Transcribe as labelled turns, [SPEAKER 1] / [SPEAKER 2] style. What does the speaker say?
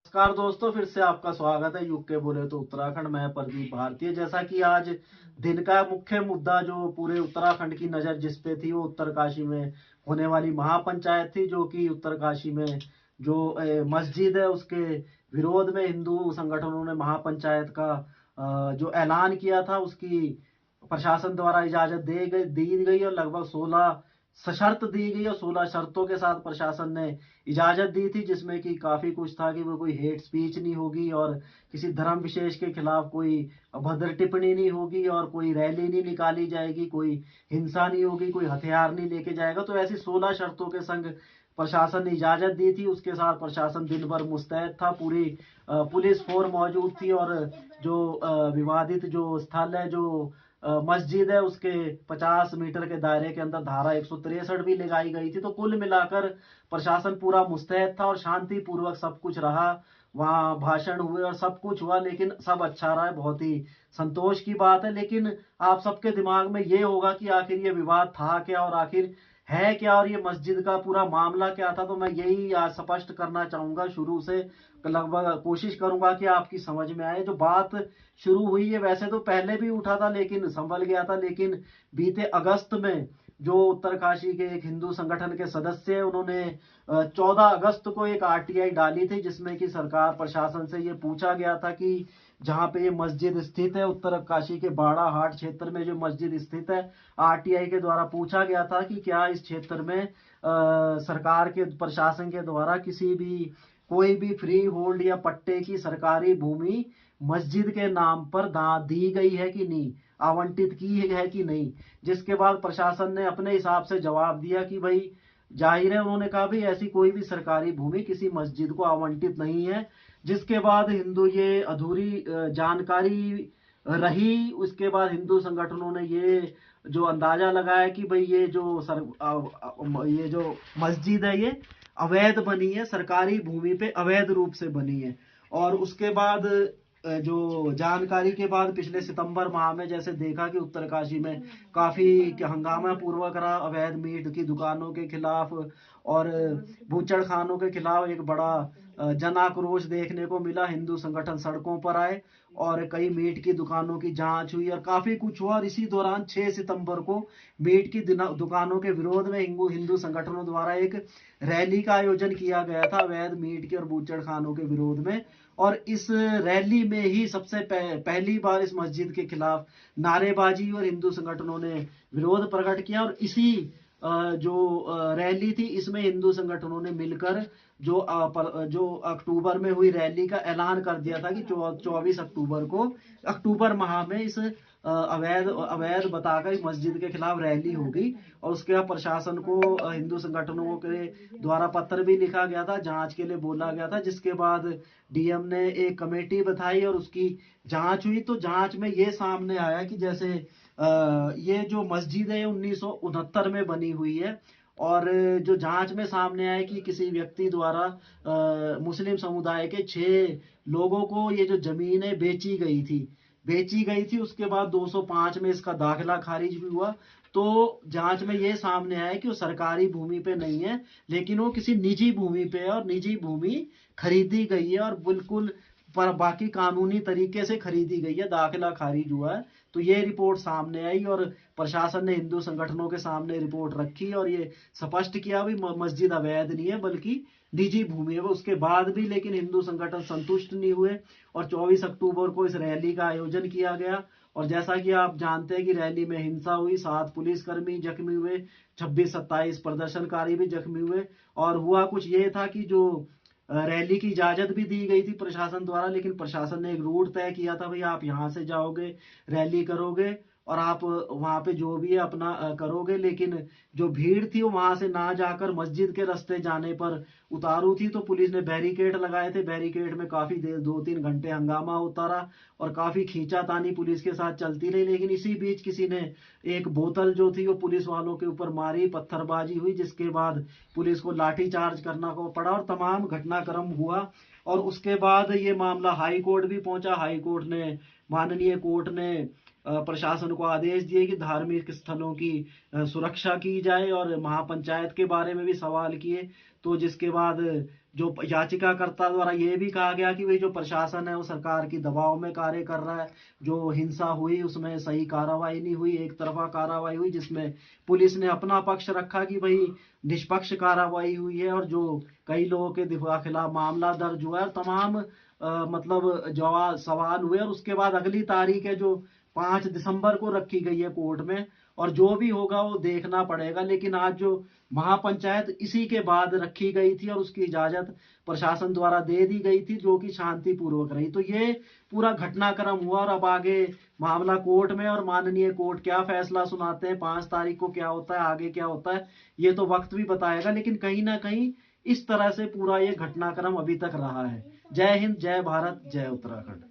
[SPEAKER 1] नमस्कार दोस्तों, फिर से आपका स्वागत है यूके बोले तो उत्तराखंड। मैं प्रदीप भारतीय। जैसा कि आज दिन का मुख्य मुद्दा जो पूरे उत्तराखंड की नजर जिस पे थी वो उत्तरकाशी में होने वाली महापंचायत थी, जो कि उत्तरकाशी में जो मस्जिद है उसके विरोध में हिंदू संगठनों ने महापंचायत का जो ऐलान किया था, उसकी प्रशासन द्वारा इजाजत दी गई और लगभग 16 सशर्त दी गई और 16 शर्तों के साथ प्रशासन ने इजाजत दी थी, जिसमें कि काफी कुछ था कि वो कोई हेट स्पीच नहीं होगी और किसी धर्म विशेष के खिलाफ कोई अभद्र टिप्पणी नहीं होगी और कोई रैली नहीं निकाली जाएगी, कोई हिंसा नहीं होगी, कोई हथियार नहीं लेके जाएगा। तो ऐसी 16 शर्तों के संग प्रशासन ने इजाजत दी थी। उसके साथ प्रशासन दिन भर मुस्तैद था, पूरी पुलिस फोर्स मौजूद थी और जो विवादित जो स्थल है, जो मस्जिद है, उसके 50 मीटर के दायरे के अंदर धारा 163 भी लगाई गई थी। तो कुल मिलाकर प्रशासन पूरा मुस्तैद था और शांतिपूर्वक सब कुछ रहा। वहां भाषण हुए और सब कुछ हुआ, लेकिन सब अच्छा रहा है, बहुत ही संतोष की बात है। लेकिन आप सबके दिमाग में ये होगा कि आखिर ये विवाद था क्या और आखिर है क्या और ये मस्जिद का पूरा मामला क्या था। तो मैं यही आज स्पष्ट करना चाहूंगा शुरू से, लगभग कोशिश करूंगा कि आपकी समझ में आए। जो बात शुरू हुई है, वैसे तो पहले भी उठा था लेकिन संभल गया था, लेकिन बीते अगस्त में जो उत्तरकाशी के एक हिंदू संगठन के सदस्य हैं, उन्होंने 14 अगस्त को एक आरटीआई डाली थी, जिसमें कि सरकार प्रशासन से ये पूछा गया था कि जहां पे ये मस्जिद स्थित है, उत्तरकाशी के बाड़ा हाट क्षेत्र में जो मस्जिद स्थित है, आरटीआई के द्वारा पूछा गया था कि क्या इस क्षेत्र में सरकार के प्रशासन के द्वारा किसी भी कोई भी फ्री होल्ड या पट्टे की सरकारी भूमि मस्जिद के नाम पर दी गई है कि नहीं, आवंटित की है कि नहीं। जिसके बाद प्रशासन ने अपने हिसाब से जवाब दिया कि भाई जाहिर है, उन्होंने कहा भाई ऐसी कोई भी सरकारी भूमि किसी मस्जिद को आवंटित नहीं है। जिसके बाद हिंदू ये अधूरी जानकारी रही। उसके बाद हिंदू संगठनों ने ये जो अंदाजा लगाया कि भाई ये जो मस्जिद है ये अवैध बनी है, सरकारी भूमि पे अवैध रूप से बनी है। और उसके बाद जो जानकारी के बाद पिछले सितंबर माह में जैसे देखा कि उत्तरकाशी में काफी हंगामा पूर्वक रहा, अवैध मीट की दुकानों के खिलाफ और बूचड़ खानों के खिलाफ एक बड़ा जन आक्रोश देखने को मिला। हिंदू संगठन सड़कों पर आए और कई मीट की दुकानों की जांच हुई और काफी कुछ हुआ। और इसी दौरान 6 सितंबर को मीट की दुकानों के विरोध में हिंदू संगठनों द्वारा एक रैली का आयोजन किया गया था, अवैध मीट के और बूचड़ खानों के विरोध में। और इस रैली में ही सबसे पहली बार इस मस्जिद के खिलाफ नारेबाजी और हिंदू संगठनों ने विरोध प्रकट किया। और इसी जो रैली थी, इसमें हिंदू संगठनों ने मिलकर जो अक्टूबर में हुई रैली का ऐलान कर दिया था कि 24 अक्टूबर को, अक्टूबर माह में इस अवैध अवैध बताकर इस मस्जिद के खिलाफ रैली होगी। और उसके बाद प्रशासन को हिंदू संगठनों के द्वारा पत्र भी लिखा गया था, जांच के लिए बोला गया था। जिसके बाद डीएम ने एक कमेटी बताई और उसकी जांच हुई। तो जांच में ये सामने आया कि जैसे ये जो मस्जिद है 1969 में बनी हुई है। और जो जांच में सामने आया कि किसी व्यक्ति द्वारा मुस्लिम समुदाय के 6 लोगों को ये जो जमीन है बेची गई थी। उसके बाद 205 में इसका दाखिला खारिज भी हुआ। तो जांच में ये सामने आया कि वो सरकारी भूमि पे नहीं है, लेकिन वो किसी निजी भूमि पे है और निजी भूमि खरीदी गई है और बिल्कुल पर बाकी कानूनी तरीके से खरीदी गई है, दाखिला खारिज हुआ है। तो ये रिपोर्ट सामने आई और प्रशासन ने हिंदू संगठनों के सामने रिपोर्ट रखी और ये स्पष्ट किया भी मस्जिद अवैध नहीं है बल्कि निजी भूमि है। उसके बाद भी लेकिन हिंदू संगठन संतुष्ट नहीं हुए और 24 अक्टूबर को इस रैली का आयोजन किया गया। और जैसा कि आप जानते हैं कि रैली में हिंसा हुई, 7 पुलिसकर्मी जख्मी हुए, 26-27 प्रदर्शनकारी भी जख्मी हुए। और हुआ कुछ ये था कि जो रैली की इजाजत भी दी गई थी प्रशासन द्वारा, लेकिन प्रशासन ने एक रूट तय किया था, भाई आप यहाँ से जाओगे, रैली करोगे और आप वहां पे जो भी है अपना करोगे, लेकिन जो भीड़ थी वो वहां से ना जाकर मस्जिद के रास्ते जाने पर उतारू थी। तो पुलिस ने बैरिकेड लगाए थे, बैरिकेड में काफी देर 2-3 घंटे हंगामा होता रहा और काफी खींचातानी पुलिस के साथ चलती रही। लेकिन इसी बीच किसी ने एक बोतल जो थी वो पुलिस वालों के ऊपर मारी, पत्थरबाजी हुई, जिसके बाद पुलिस को लाठीचार्ज करना को पड़ा और तमाम घटनाक्रम हुआ। और उसके बाद ये मामला हाई कोर्ट भी पहुंचा। हाई कोर्ट ने, माननीय कोर्ट ने प्रशासन को आदेश दिए कि धार्मिक स्थलों की सुरक्षा की जाए और महापंचायत के बारे में भी सवाल किए। तो जिसके बाद जो याचिकाकर्ता द्वारा ये भी कहा गया कि भाई जो प्रशासन है वो सरकार की दबाव में कार्य कर रहा है, जो हिंसा हुई उसमें सही कार्रवाई नहीं हुई, एक तरफा कार्रवाई हुई जिसमें पुलिस ने अपना पक्ष रखा कि भाई निष्पक्ष कार्रवाई हुई है, और जो कई लोगों के खिलाफ मामला दर्ज हुआ है, तमाम मतलब जवाब सवाल हुए, और उसके बाद अगली तारीख है जो 5 दिसंबर को रखी गई है कोर्ट में, और जो भी होगा वो देखना पड़ेगा। लेकिन आज जो महापंचायत इसी के बाद रखी गई थी और उसकी इजाजत प्रशासन द्वारा दे दी गई थी, जो कि शांतिपूर्वक रही। तो ये पूरा घटनाक्रम हुआ, और अब आगे मामला कोर्ट में, और माननीय कोर्ट क्या फैसला सुनाते हैं, 5 तारीख को क्या होता है, आगे क्या होता है, ये तो वक्त भी बताएगा। लेकिन कहीं ना कहीं इस तरह से पूरा ये घटनाक्रम अभी तक रहा है। जय हिंद, जय भारत, जय उत्तराखंड।